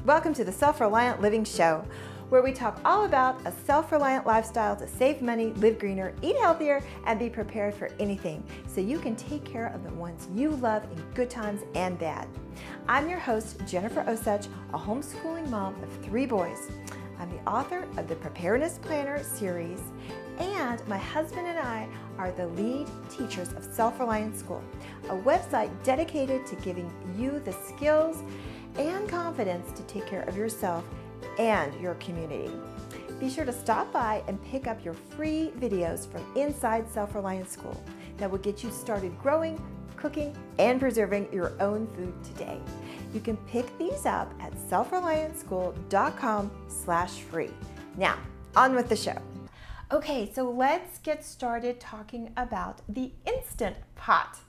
Welcome to the Self-Reliant Living Show, where we talk all about a self-reliant lifestyle to save money, live greener, eat healthier, and be prepared for anything so you can take care of the ones you love in good times and bad. I'm your host, Jennifer Osich, a homeschooling mom of 3 boys. I'm the author of the Preparedness Planner series, and my husband and I are the lead teachers of Self-Reliant School, a website dedicated to giving you the skills and confidence to take care of yourself and your community. Be sure to stop by and pick up your free videos from inside Self-Reliant School that will get you started growing, cooking, and preserving your own food today. You can pick these up at selfreliantschool.com/free. Now, on with the show. Okay, so let's get started talking about the Instant Pot.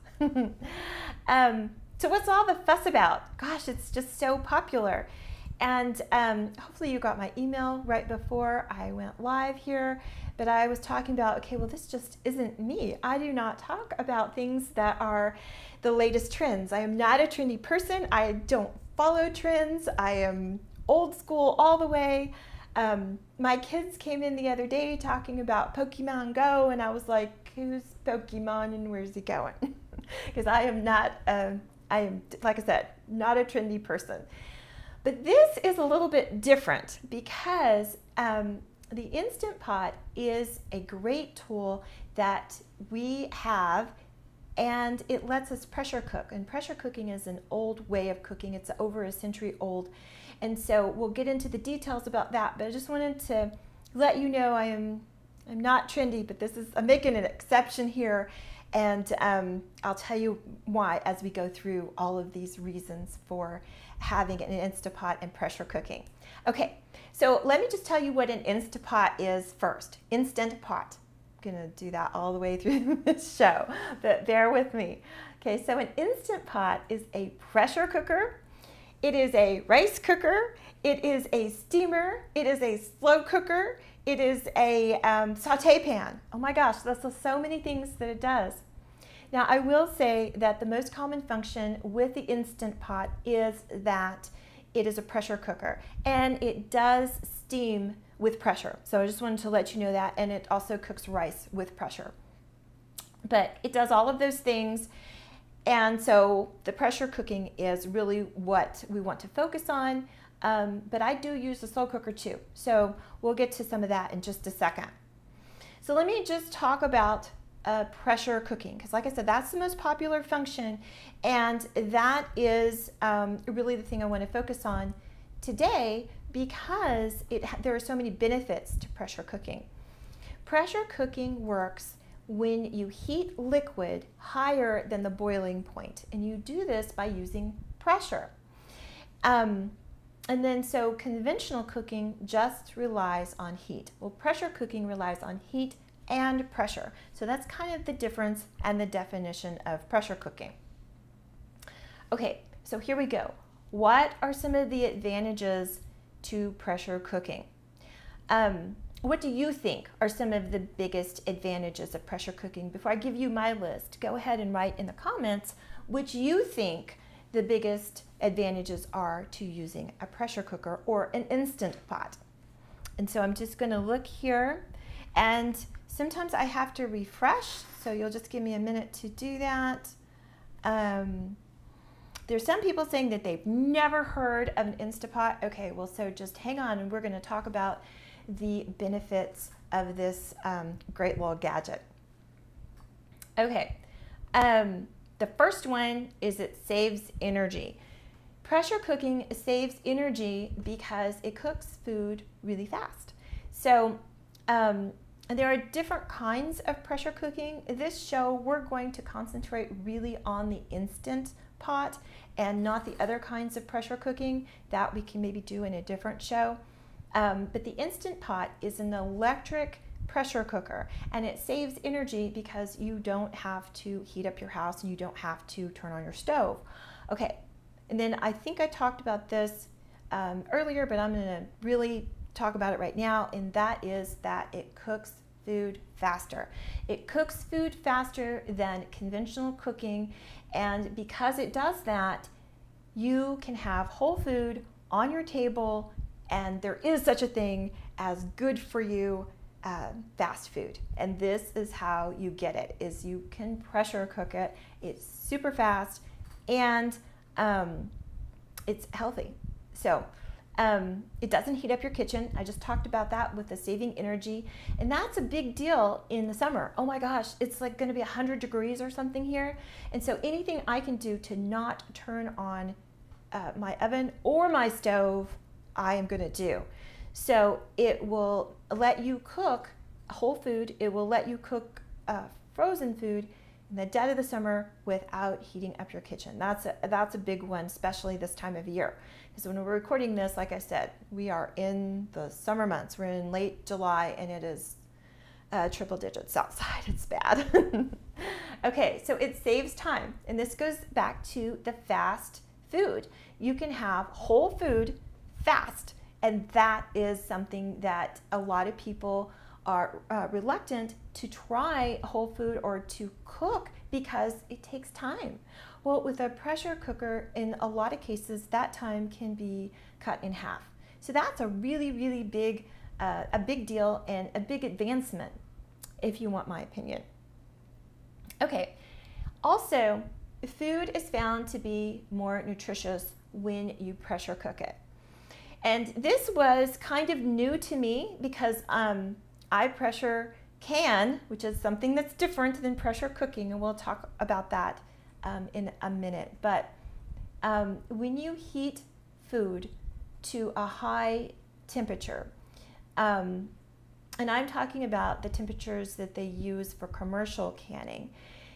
So what's all the fuss about? Gosh, it's just so popular. And hopefully you got my email right before I went live here, but I was talking about, okay, well, this just isn't me. I do not talk about things that are the latest trends. I am not a trendy person. I don't follow trends. I am old school all the way. My kids came in the other day talking about Pokemon Go, and I was like, who's Pokemon and where's he going? Because I am not, I am, like I said, not a trendy person. But this is a little bit different because the Instant Pot is a great tool that we have, and it lets us pressure cook. And pressure cooking is an old way of cooking. It's over a century old. And so we'll get into the details about that, but I just wanted to let you know I'm not trendy, but I'm making an exception here. And I'll tell you why as we go through all of these reasons for having an Instant Pot and pressure cooking. Okay, so let me just tell you what an Instant Pot is first. Instant Pot. I'm gonna do that all the way through this show, but bear with me. Okay, so an Instant Pot is a pressure cooker. It is a rice cooker. It is a steamer. It is a slow cooker. It is a saute pan. Oh my gosh, that's so many things that it does. Now, I will say that the most common function with the Instant Pot is that it is a pressure cooker, and it does steam with pressure. So I just wanted to let you know that, and it also cooks rice with pressure. But it does all of those things, and so the pressure cooking is really what we want to focus on. But I do use the slow cooker too. So we'll get to some of that in just a second. So let me just talk about pressure cooking, because like I said, that's the most popular function, and that is really the thing I want to focus on today because there are so many benefits to pressure cooking. Pressure cooking works when you heat liquid higher than the boiling point, and you do this by using pressure. And then so conventional cooking just relies on heat. Well, pressure cooking relies on heat and pressure. So that's kind of the difference and the definition of pressure cooking. Okay, so here we go. What are some of the advantages to pressure cooking? What do you think are some of the biggest advantages of pressure cooking? Before I give you my list, go ahead and write in the comments which you think the biggest advantages are to using a pressure cooker or an Instant Pot. And so I'm just going to look here, and sometimes I have to refresh, so you'll just give me a minute to do that. There's some people saying that they've never heard of an Instant Pot. Okay, well, so just hang on, and we're going to talk about the benefits of this great little gadget. Okay. The first one is it saves energy. Pressure cooking saves energy because it cooks food really fast. So there are different kinds of pressure cooking. This show, we're going to concentrate really on the Instant Pot and not the other kinds of pressure cooking that we can maybe do in a different show. But the Instant Pot is an electric pressure cooker, and it saves energy because you don't have to heat up your house and you don't have to turn on your stove. Okay, and then I think I talked about this earlier, but I'm going to really talk about it right now, and that is that it cooks food faster. It cooks food faster than conventional cooking, and because it does that, you can have whole food on your table, and there is such a thing as good for you fast food. And this is how you get it, is you can pressure cook it. It's super fast, and it's healthy. So it doesn't heat up your kitchen. I just talked about that with the saving energy, and that's a big deal in the summer. Oh my gosh, it's like going to be 100 degrees or something here, and so anything I can do to not turn on my oven or my stove, I am going to do. So it will let you cook whole food. It will let you cook frozen food in the dead of the summer without heating up your kitchen. That's a big one, especially this time of year. Because when we're recording this, like I said, we are in the summer months. We're in late July, and it is triple digits outside. It's bad. Okay, so it saves time. And this goes back to the fast food. You can have whole food fast. And that is something that a lot of people are reluctant to try whole food or to cook because it takes time. Well, with a pressure cooker, in a lot of cases, that time can be cut in half. So that's a really, really big deal and a big advancement, if you want my opinion. Okay, also, food is found to be more nutritious when you pressure cook it. And this was kind of new to me because I pressure can, which is something that's different than pressure cooking, and we'll talk about that in a minute. But when you heat food to a high temperature, and I'm talking about the temperatures that they use for commercial canning,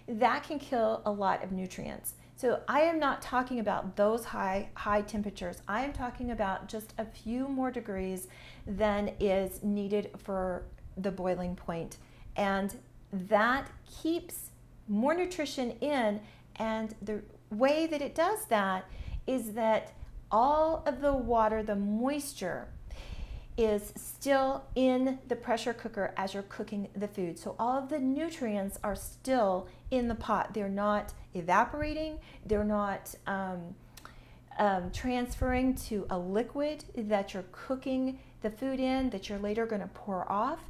that can kill a lot of nutrients. So I am not talking about those high temperatures. I am talking about just a few more degrees than is needed for the boiling point. And that keeps more nutrition in, and the way that it does that is that all of the water, the moisture, is still in the pressure cooker as you're cooking the food. So all of the nutrients are still in the pot. They're not evaporating. They're not transferring to a liquid that you're cooking the food in that you're later going to pour off.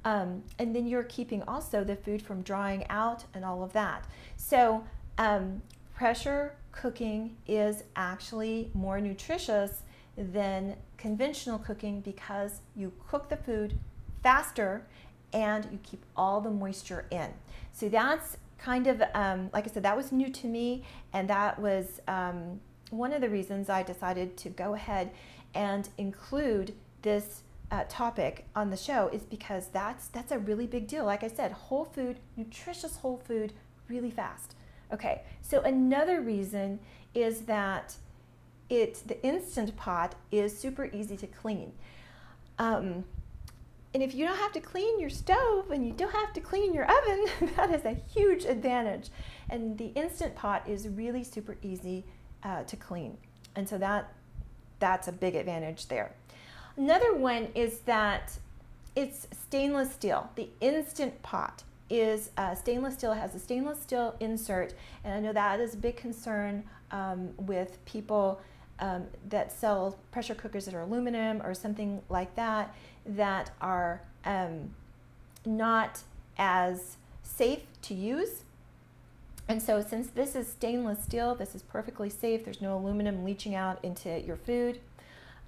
And then you're keeping also the food from drying out and all of that. So pressure cooking is actually more nutritious than conventional cooking because you cook the food faster and you keep all the moisture in. So that's kind of, like I said, that was new to me, and that was one of the reasons I decided to go ahead and include this topic on the show, is because that's a really big deal. Like I said, whole food, nutritious whole food, really fast. Okay, so another reason is that the Instant Pot is super easy to clean. And if you don't have to clean your stove and you don't have to clean your oven, that is a huge advantage. And the Instant Pot is really super easy to clean. And so that's a big advantage there. Another one is that it's stainless steel. The Instant Pot is stainless steel, has a stainless steel insert, and I know that is a big concern with people that sell pressure cookers that are aluminum or something like that, that are not as safe to use. And so since this is stainless steel, this is perfectly safe. There's no aluminum leaching out into your food.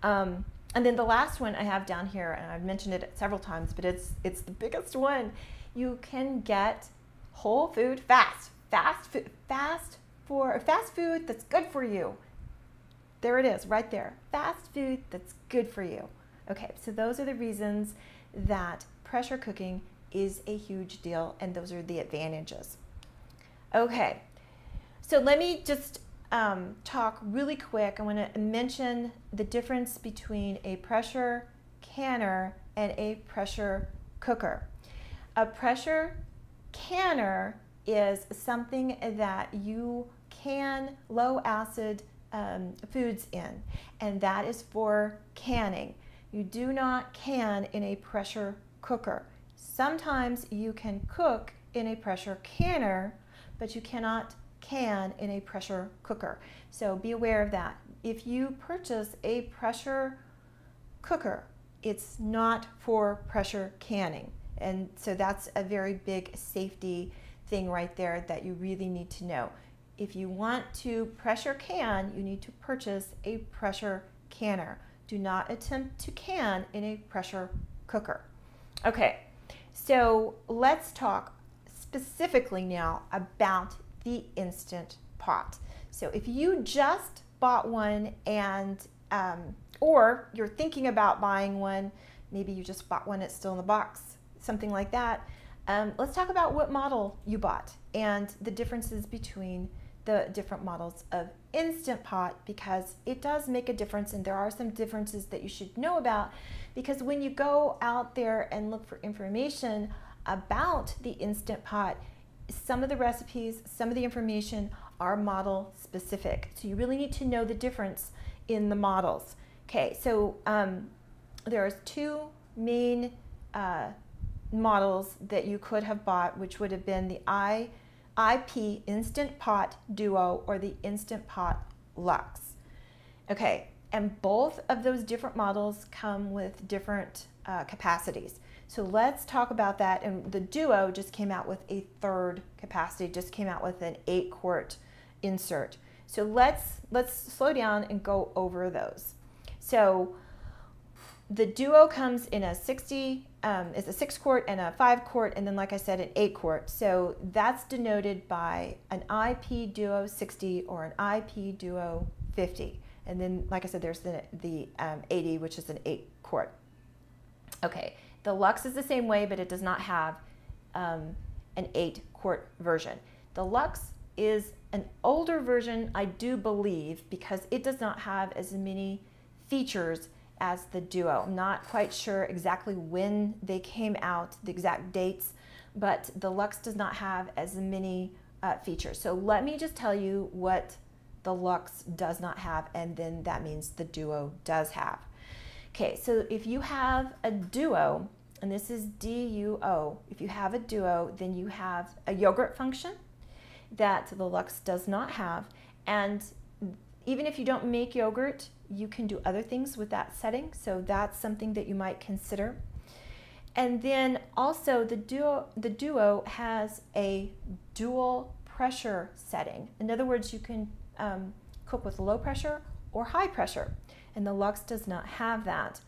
And then the last one I have down here, and I've mentioned it several times, but it's the biggest one. You can get whole food fast food that's good for you. There it is, right there. Fast food that's good for you. Okay, so those are the reasons that pressure cooking is a huge deal, and those are the advantages. Okay, so let me just talk really quick. I want to mention the difference between a pressure canner and a pressure cooker. A pressure canner is something that you can low acid foods in, and that is for canning. You do not can in a pressure cooker. Sometimes you can cook in a pressure canner, but you cannot can in a pressure cooker. So be aware of that. if you purchase a pressure cooker, it's not for pressure canning. And so that's a very big safety thing right there that you really need to know. If you want to pressure can, you need to purchase a pressure canner. Do not attempt to can in a pressure cooker. Okay, so let's talk specifically now about the Instant Pot. So if you just bought one and or you're thinking about buying one, maybe you just bought one, it's still in the box, something like that. Let's talk about what model you bought and the differences between the different models of Instant Pot, because it does make a difference, and there are some differences that you should know about, because when you go out there and look for information about the Instant Pot, some of the recipes, some of the information are model specific. So you really need to know the difference in the models. Okay, so there's two main models that you could have bought, which would have been the IP Instant Pot Duo or the Instant Pot Luxe. Okay, and both of those different models come with different capacities. So let's talk about that. And the Duo just came out with a third capacity, just came out with an 8-quart insert. So let's slow down and go over those. So the Duo comes in a 60, it's a 6-quart and a 5-quart, and then like I said, an 8-quart. So that's denoted by an IP Duo 60 or an IP Duo 50. And then, like I said, there's the 80, which is an 8-quart. Okay, the Luxe is the same way, but it does not have an 8-quart version. The Luxe is an older version, I do believe, because it does not have as many features as the Duo. I'm not quite sure exactly when they came out, the exact dates, but the Luxe does not have as many features. So let me just tell you what the Luxe does not have, and then that means the Duo does have. Okay, so if you have a Duo, and this is DUO, if you have a Duo, then you have a yogurt function that the Luxe does not have. And even if you don't make yogurt, you can do other things with that setting. So that's something that you might consider. And then also the Duo has a dual pressure setting. In other words, you can cook with low pressure or high pressure, and the Luxe does not have that.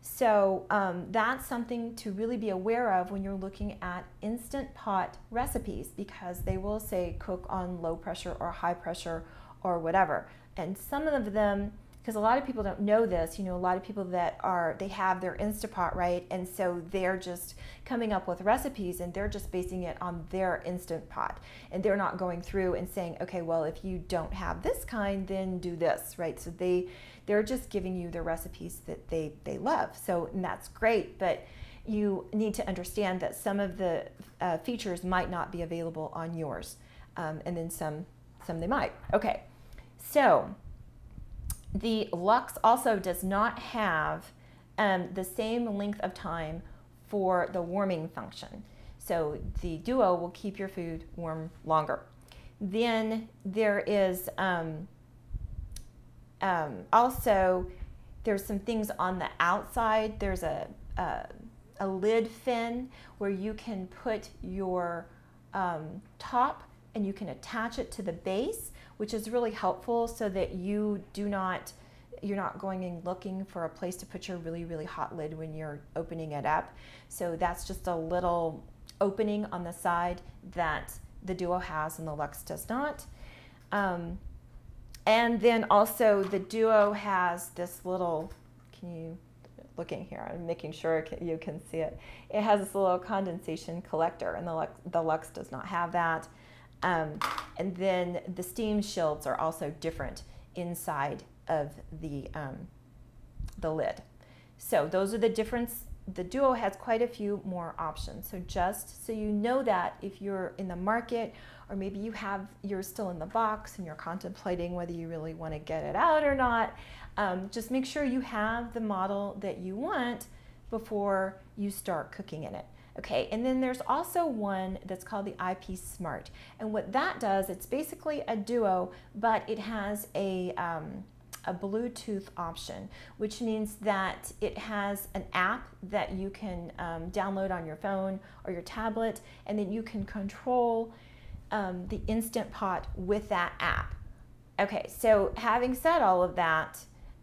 So that's something to really be aware of when you're looking at Instant Pot recipes, because they will say cook on low pressure or high pressure or whatever. And some of them, because a lot of people don't know this, you know, a lot of people that they have their Instapot, right? And so they're just coming up with recipes and they're just basing it on their Instant Pot. And they're not going through and saying, okay, well, if you don't have this kind, then do this, right? So they're just giving you the recipes that they love. So, and that's great, but you need to understand that some of the features might not be available on yours. And then some they might. Okay, so the Luxe also does not have the same length of time for the warming function. So the Duo will keep your food warm longer. Then there is also, there's some things on the outside. There's a lid fin where you can put your top and you can attach it to the base, which is really helpful so that you're not going and looking for a place to put your really, really hot lid when you're opening it up. So that's just a little opening on the side that the Duo has and the Luxe does not. And then also the Duo has this little, looking here, I'm making sure you can see it. It has this little condensation collector, and the Luxe does not have that. And then the steam shields are also different inside of the lid. So those are the difference. The Duo has quite a few more options. So just so you know that if you're in the market, or maybe you're still in the box and you're contemplating whether you really want to get it out or not, just make sure you have the model that you want before you start cooking in it. Okay, and then there's also one that's called the IP Smart. And what that does, it's basically a Duo, but it has a a Bluetooth option, which means that it has an app that you can download on your phone or your tablet, and then you can control the Instant Pot with that app. Okay, so having said all of that,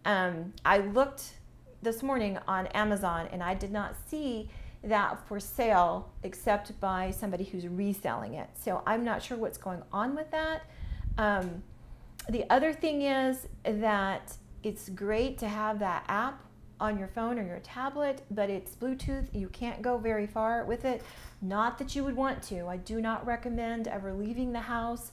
I looked this morning on Amazon and I did not see that for sale except by somebody who's reselling it. So I'm not sure what's going on with that. The other thing is that it's great to have that app on your phone or your tablet, but it's Bluetooth. You can't go very far with it. Not that you would want to. I do not recommend ever leaving the house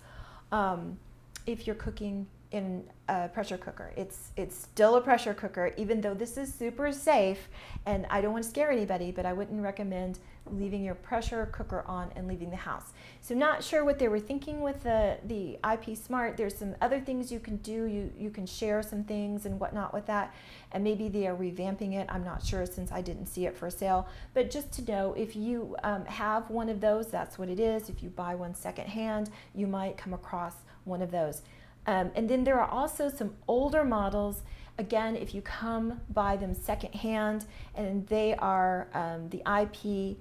if you're cooking in a pressure cooker. It's still a pressure cooker, even though this is super safe, and I don't want to scare anybody, but I wouldn't recommend leaving your pressure cooker on and leaving the house. So not sure what they were thinking with the IP Smart. There's some other things you can do. You can share some things and whatnot with that, and maybe they are revamping it. I'm not sure since I didn't see it for sale, but just to know, if you have one of those, that's what it is. If you buy one secondhand, you might come across one of those. And then there are also some older models, again, if you come buy them secondhand, and they are the IP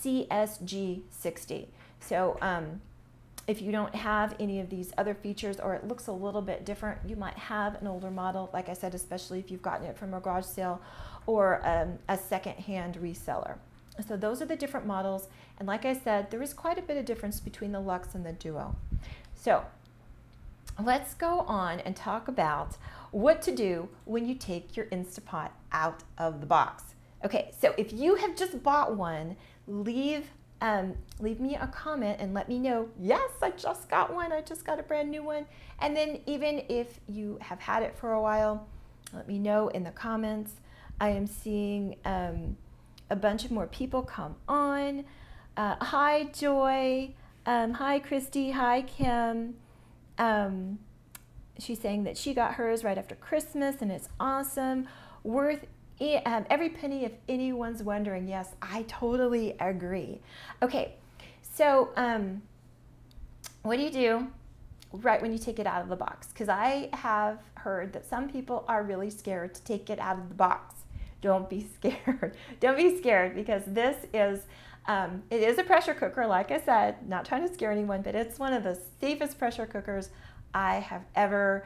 CSG60. So if you don't have any of these other features, or it looks a little bit different, you might have an older model, like I said, especially if you've gotten it from a garage sale or a secondhand reseller. So those are the different models, and like I said, there is quite a bit of difference between the Luxe and the Duo. So let's go on and talk about what to do when you take your Instapot out of the box. Okay, so if you have just bought one, leave me a comment and let me know, yes, I just got one, I just got a brand new one. And then even if you have had it for a while, let me know in the comments. I am seeing a bunch of more people come on. Hi, Joy. Hi, Christy. Hi, Kim. She's saying that she got hers right after Christmas and it's awesome. Worth every penny if anyone's wondering. Yes, I totally agree. Okay, so what do you do right when you take it out of the box? Because I have heard that some people are really scared to take it out of the box. Don't be scared. Don't be scared, because this is it is a pressure cooker, like I said, not trying to scare anyone, but it's one of the safest pressure cookers I have ever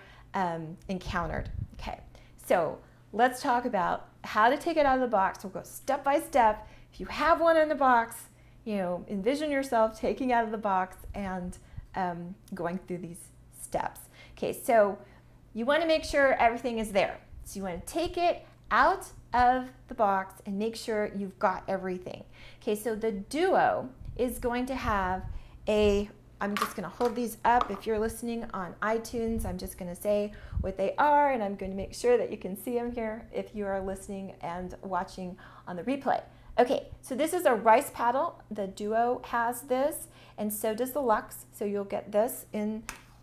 encountered. Okay, so let's talk about how to take it out of the box. We'll go step by step. If you have one in the box, you know, envision yourself taking it out of the box and going through these steps. Okay, so you want to make sure everything is there. So you want to take it out of the box and make sure you've got everything. Okay, so the Duo is going to have I'm just going to hold these up. If you're listening on iTunes, I'm just going to say what they are, and I'm going to make sure that you can see them here if you are listening and watching on the replay. Okay, so this is a rice paddle. The Duo has this, and so does the Luxe. So you'll get this in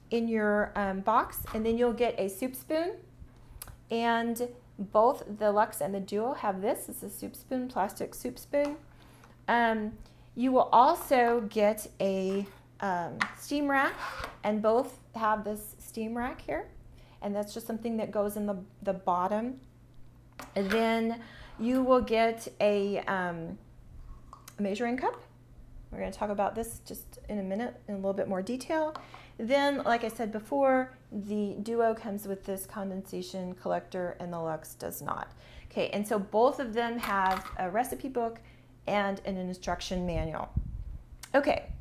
your box, and then you'll get a soup spoon. And both the Luxe and the Duo have this. It's a soup spoon, plastic soup spoon. You will also get a steam rack, and both have this steam rack here, and that's just something that goes in the bottom. And then you will get a measuring cup. We're going to talk about this just in a minute in a little bit more detail. Then, like I said before, the Duo comes with this condensation collector and the Luxe does not. Okay, and so both of them have a recipe book and an instruction manual. Okay,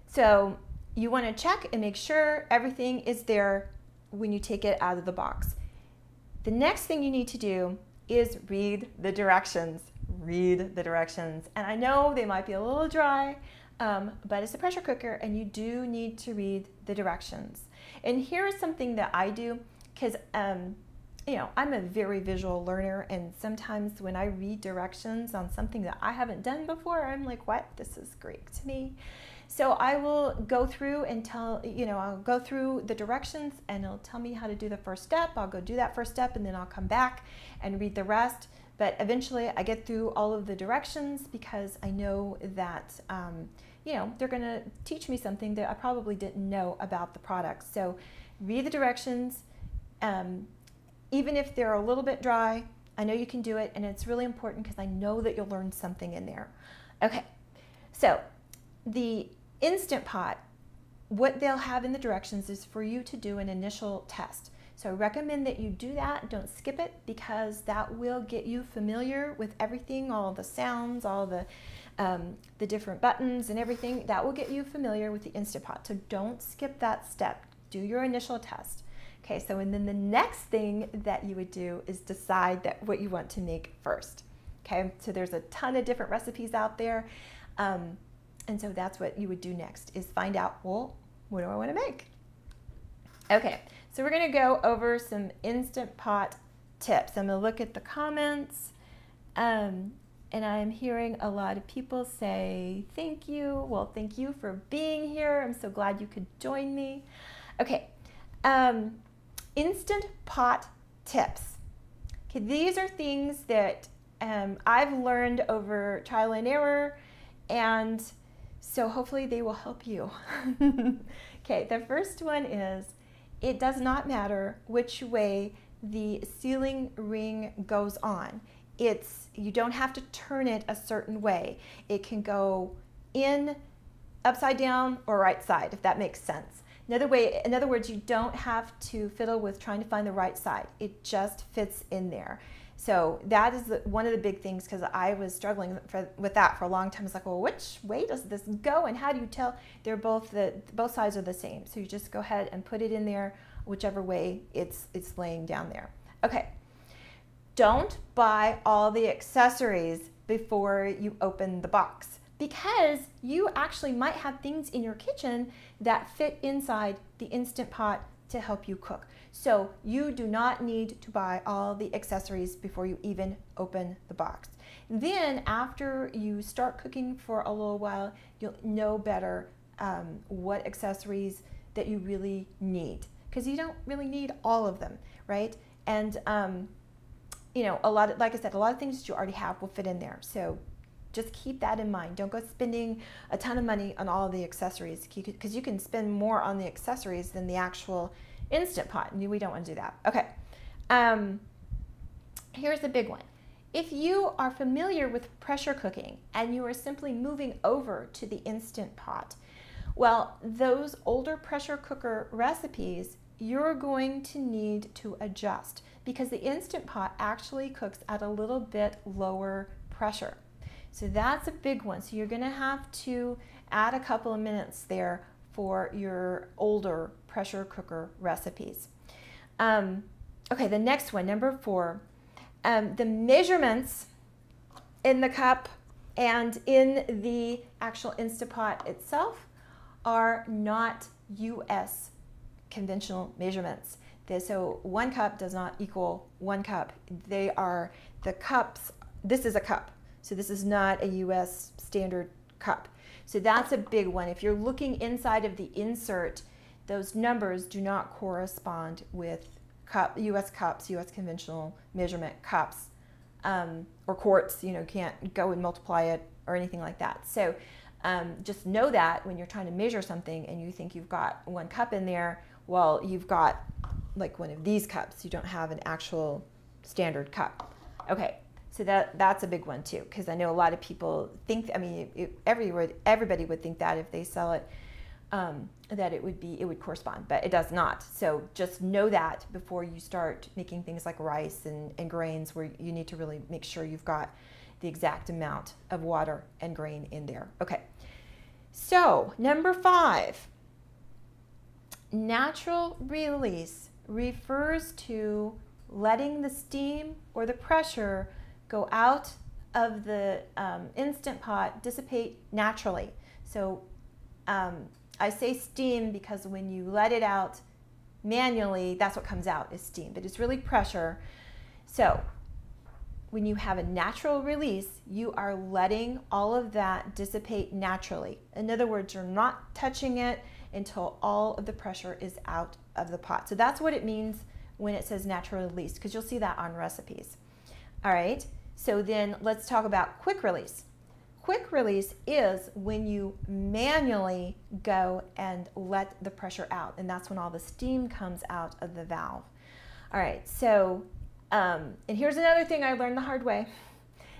so you want to check and make sure everything is there when you take it out of the box. The next thing you need to do is read the directions. Read the directions. And I know they might be a little dry, but it's a pressure cooker and you do need to read the directions. And here is something that I do, because you know, I'm a very visual learner, and sometimes when I read directions on something that I haven't done before, I'm like, what? This is Greek to me. So I will go through and I'll go through the directions and it'll tell me how to do the first step. I'll go do that first step and then I'll come back and read the rest. But eventually I get through all of the directions because I know that, you know, they're going to teach me something that I probably didn't know about the product. So read the directions. even if they're a little bit dry, I know you can do it, and it's really important because I know that you'll learn something in there. Okay, so the Instant Pot, what they'll have in the directions is for you to do an initial test. So I recommend that you do that. Don't skip it, because that will get you familiar with everything, all the sounds, all the different buttons and everything. That will get you familiar with the Instant Pot. So don't skip that step. Do your initial test. Okay, so and then the next thing that you would do is decide that what you want to make first. Okay, so there's a ton of different recipes out there. And so that's what you would do next, is find out, well, what do I want to make? Okay, so we're going to go over some Instant Pot tips. I'm going to look at the comments, and I'm hearing a lot of people say thank you. Well, thank you for being here. I'm so glad you could join me. Okay, Instant Pot tips. Okay, these are things that I've learned over trial and error, and so hopefully they will help you. Okay, the first one is, it does not matter which way the sealing ring goes on. You don't have to turn it a certain way. It can go in, upside down, or right side, if that makes sense. In other words, you don't have to fiddle with trying to find the right side. It just fits in there. So that is one of the big things, because I was struggling with that for a long time. It's like, well, which way does this go, and how do you tell? They're both sides are the same. So you just go ahead and put it in there, whichever way it's laying down there. Okay. Don't buy all the accessories before you open the box, because you actually might have things in your kitchen that fit inside the Instant Pot to help you cook. So you do not need to buy all the accessories before you even open the box. Then after you start cooking for a little while, you'll know better what accessories that you really need, because you don't really need all of them, right? And you know, like I said, a lot of things that you already have will fit in there. So just keep that in mind. Don't go spending a ton of money on all of the accessories, because you can spend more on the accessories than the actual Instant Pot, and we don't want to do that. Okay, here's the big one. If you are familiar with pressure cooking and you are simply moving over to the Instant Pot, well, those older pressure cooker recipes, you're going to need to adjust, because the Instant Pot actually cooks at a little bit lower pressure. So that's a big one. So you're going to have to add a couple of minutes there for your older pressure cooker recipes. Okay, the next one, number 4, the measurements in the cup and in the actual Instant Pot itself are not US conventional measurements. So 1 cup does not equal 1 cup. They are the cups. This is a cup. So this is not a US standard cup. So that's a big one. If you're looking inside of the insert, those numbers do not correspond with US cups, US conventional measurement cups, or quarts. You know, can't go and multiply it or anything like that. So just know that when you're trying to measure something and you think you've got 1 cup in there, well, you've got like one of these cups. You don't have an actual standard cup. Okay. So that's a big one too, because I know a lot of people think, I mean, everybody would think that if they sell it, that it would correspond, but it does not. So just know that before you start making things like rice and grains, where you need to really make sure you've got the exact amount of water and grain in there. Okay, so number 5, natural release refers to letting the steam or the pressure go out of the Instant Pot, dissipate naturally. So I say steam because when you let it out manually, that's what comes out is steam, but it's really pressure. So when you have a natural release, you are letting all of that dissipate naturally. In other words, you're not touching it until all of the pressure is out of the pot. So that's what it means when it says natural release, because you'll see that on recipes. All right. So then let's talk about quick release. Quick release is when you manually go and let the pressure out, and that's when all the steam comes out of the valve. All right, so, and here's another thing I learned the hard way.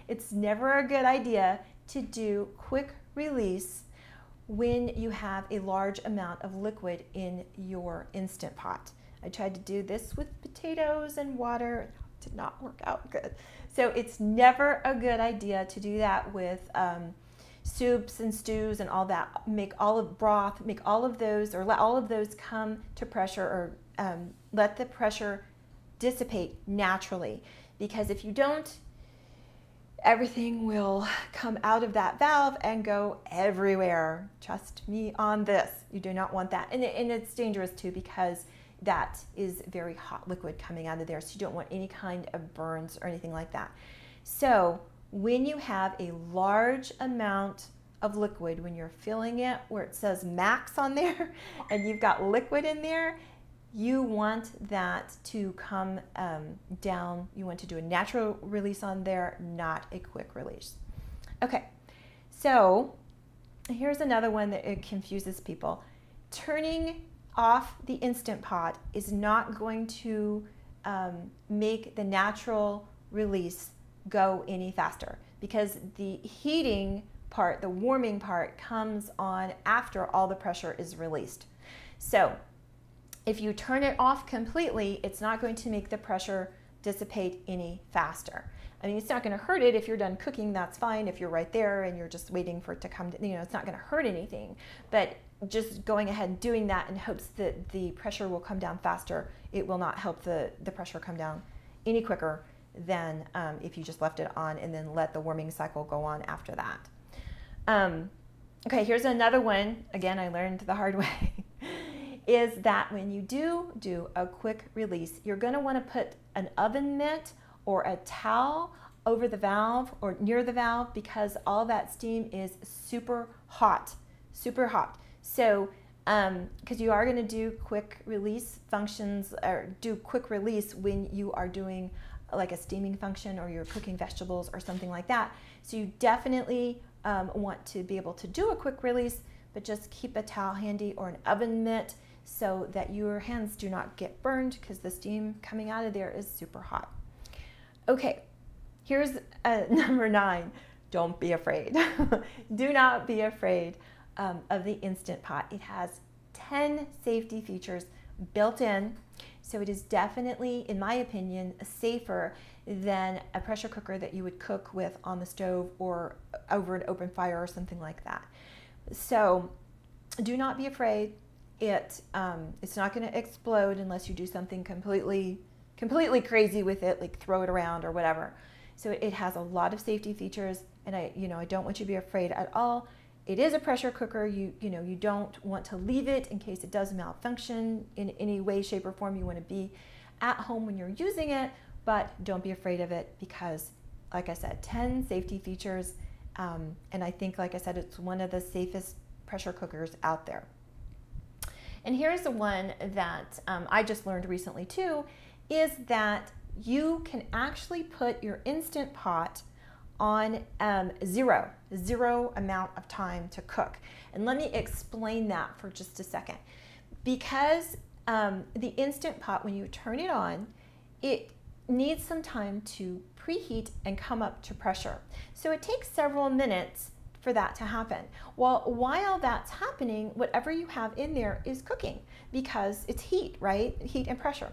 It's never a good idea to do quick release when you have a large amount of liquid in your Instant Pot. I tried to do this with potatoes and water. It did not work out good. So it's never a good idea to do that with soups and stews and all that. Make all of broth, make all of those, or let all of those come to pressure, or let the pressure dissipate naturally. Because if you don't, everything will come out of that valve and go everywhere. Trust me on this. You do not want that. And it's dangerous too, because that is very hot liquid coming out of there. So you don't want any kind of burns or anything like that. So when you have a large amount of liquid, when you're filling it where it says max on there and you've got liquid in there, you want that to come down. You want to do a natural release on there, not a quick release. Okay, so here's another one that it confuses people. Turning off the Instant Pot is not going to make the natural release go any faster, because the heating part, the warming part, comes on after all the pressure is released. So if you turn it off completely, it's not going to make the pressure dissipate any faster. I mean, it's not going to hurt it if you're done cooking, that's fine. If you're right there and you're just waiting for it to come, it's not going to hurt anything. But just going ahead and doing that in hopes that the pressure will come down faster, it will not help the pressure come down any quicker than if you just left it on and then let the warming cycle go on after that. Okay, here's another one. Again, I learned the hard way. Is that when you do a quick release, you're going to want to put an oven mitt or a towel over the valve or near the valve, because all that steam is super hot, super hot. So, because you are going to do quick release functions, or do quick release when you are doing like a steaming function or you're cooking vegetables or something like that. So you definitely want to be able to do a quick release, but just keep a towel handy or an oven mitt so that your hands do not get burned, because the steam coming out of there is super hot. Okay, here's number 9. Don't be afraid. Do not be afraid of the Instant Pot. It has 10 safety features built in, so it is definitely, in my opinion, safer than a pressure cooker that you would cook with on the stove or over an open fire or something like that. So do not be afraid. It's not going to explode unless you do something completely crazy with it, like throw it around or whatever. So it has a lot of safety features, and I don't want you to be afraid at all. It is a pressure cooker. You don't want to leave it in case it does malfunction in any way, shape, or form. You want to be at home when you're using it, but don't be afraid of it, because, like I said, 10 safety features, and I think, like I said, it's one of the safest pressure cookers out there. And here's the one that I just learned recently too, is that you can actually put your Instant Pot on zero amount of time to cook. And let me explain that for just a second. Because the Instant Pot, when you turn it on, it needs some time to preheat and come up to pressure. So it takes several minutes for that to happen. Well, while that's happening, whatever you have in there is cooking, because it's heat, right? Heat and pressure.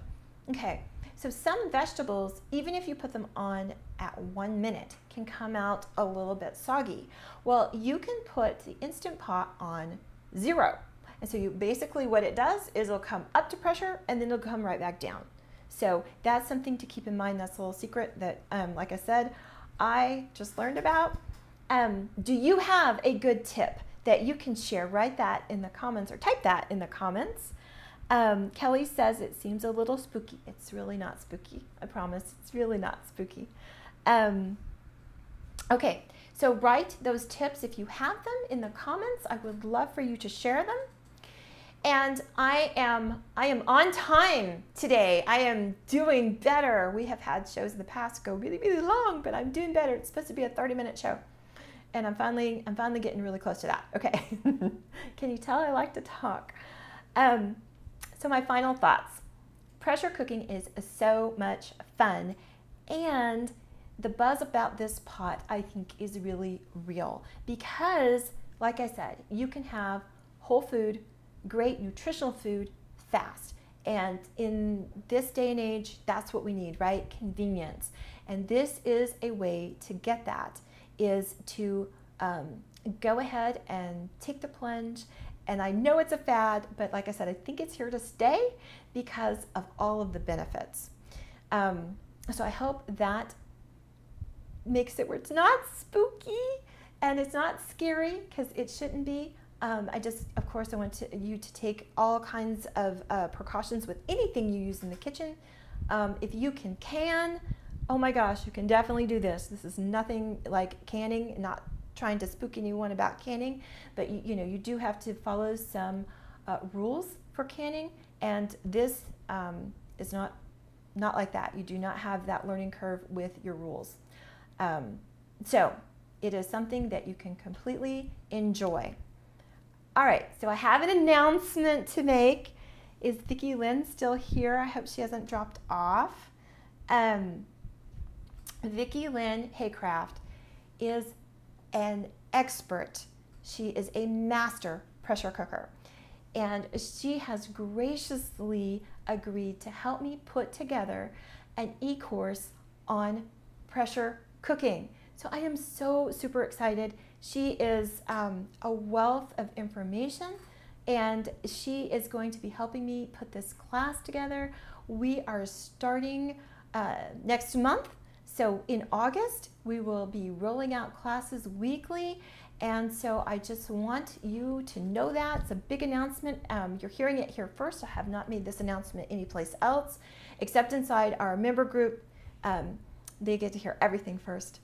Okay, so some vegetables, even if you put them on at 1 minute, can come out a little bit soggy. Well, you can put the Instant Pot on 0. And so basically what it does is it'll come up to pressure and then it'll come right back down. So that's something to keep in mind. That's a little secret that, like I said, I just learned about. Do you have a good tip that you can share? Write that in the comments, or type that in the comments. Kelly says it seems a little spooky. It's really not spooky. I promise. It's really not spooky. Okay, so write those tips if you have them in the comments. I would love for you to share them. And I am on time today. I am doing better. We have had shows in the past go really, really long, but I'm doing better. It's supposed to be a 30-minute show. And I'm finally getting really close to that. Okay. Can you tell I like to talk? So my final thoughts. pressure cooking is so much fun, and the buzz about this pot, I think, is really real because, like I said, you can have whole food, great nutritional food fast. And in this day and age, that's what we need, right? Convenience. And this is a way to get that, is to go ahead and take the plunge. And I know it's a fad, but like I said, I think it's here to stay because of all of the benefits. So I hope that makes it where it's not spooky and it's not scary, because it shouldn't be. Of course, I want you to take all kinds of precautions with anything you use in the kitchen. If you can, oh my gosh, you can definitely do this. This is nothing like canning, not trying to spook anyone about canning, but you do have to follow some rules for canning, and this is not like that. You do not have that learning curve with your rules. So it is something that you can completely enjoy. All right, so I have an announcement to make. Is Vicki Lynn still here? I hope she hasn't dropped off. Vicki Lynn Haycraft is an expert. She is a master pressure cooker, and she has graciously agreed to help me put together an e-course on pressure cooking. So I am so super excited. She is a wealth of information, and she is going to be helping me put this class together. We are starting next month. So in August, we will be rolling out classes weekly. And so I just want you to know that. It's a big announcement. You're hearing it here first. I have not made this announcement anyplace else, except inside our member group. They get to hear everything first.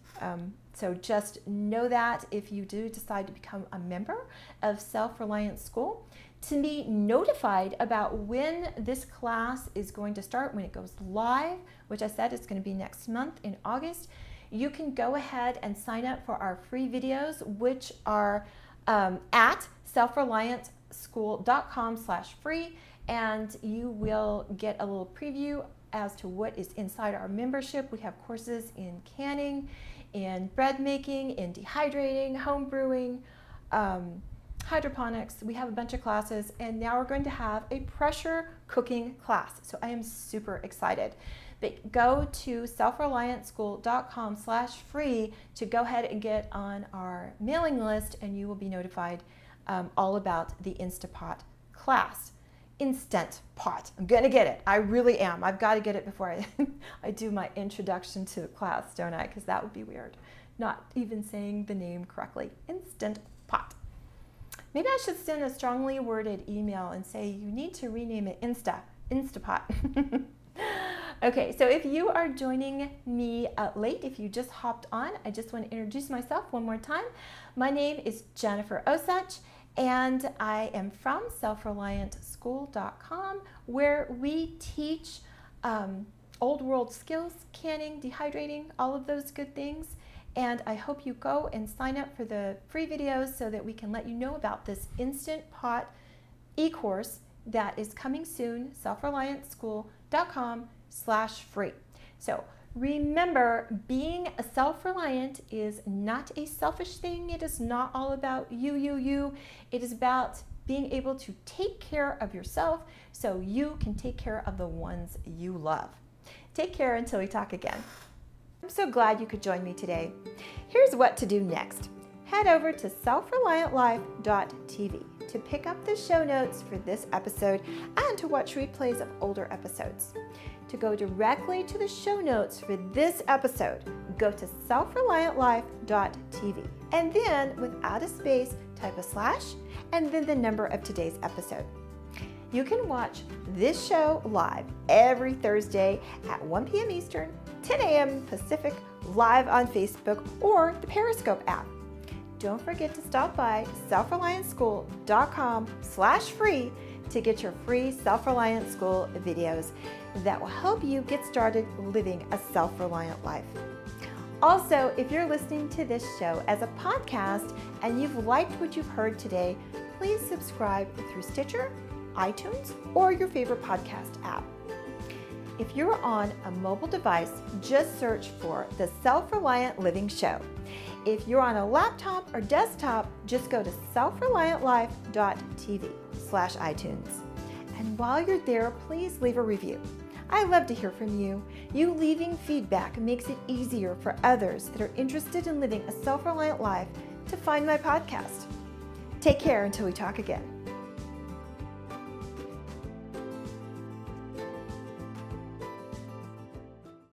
So just know that if you do decide to become a member of Self-Reliant School, to be notified about when this class is going to start, when it goes live, which I said is going to be next month in August, you can go ahead and sign up for our free videos, which are at selfreliantschool.com/free, and you will get a little preview as to what is inside our membership. We have courses in canning, in bread making, in dehydrating, home brewing, hydroponics. We have a bunch of classes, and now we're going to have a pressure cooking class. So I am super excited. But go to selfreliantschool.com/free to go ahead and get on our mailing list, and you will be notified all about the Instapot class. Instant Pot. I'm gonna get it. I really am. I've got to get it before I do my introduction to the class, don't I? Because that would be weird. Not even saying the name correctly. Instant Pot. Maybe I should send a strongly worded email and say you need to rename it Instapot. Okay, so if you are joining me late, if you just hopped on, I just want to introduce myself one more time. My name is Jennifer Osach, and I am from selfreliantschool.com, where we teach old world skills, canning, dehydrating, all of those good things. And I hope you go and sign up for the free videos so that we can let you know about this Instant Pot e-course that is coming soon, selfreliantschool.com/free. So remember, being a self-reliant is not a selfish thing. It is not all about you. It is about being able to take care of yourself so you can take care of the ones you love. Take care until we talk again. I'm so glad you could join me today. Here's what to do next. Head over to selfreliantlife.tv to pick up the show notes for this episode and to watch replays of older episodes. To go directly to the show notes for this episode, go to selfreliantlife.tv, and then without a space, type a / and then the number of today's episode. You can watch this show live every Thursday at 1 p.m. Eastern, 10 a.m. Pacific, live on Facebook or the Periscope app. Don't forget to stop by selfreliantschool.com/free to get your free Self-Reliant School videos that will help you get started living a self-reliant life. Also, if you're listening to this show as a podcast and you've liked what you've heard today, please subscribe through Stitcher, iTunes, or your favorite podcast app. If you're on a mobile device, just search for the Self-Reliant Living Show. If you're on a laptop or desktop, just go to selfreliantlife.tv/iTunes. And while you're there, please leave a review. I love to hear from you. You leaving feedback makes it easier for others that are interested in living a self-reliant life to find my podcast. Take care until we talk again.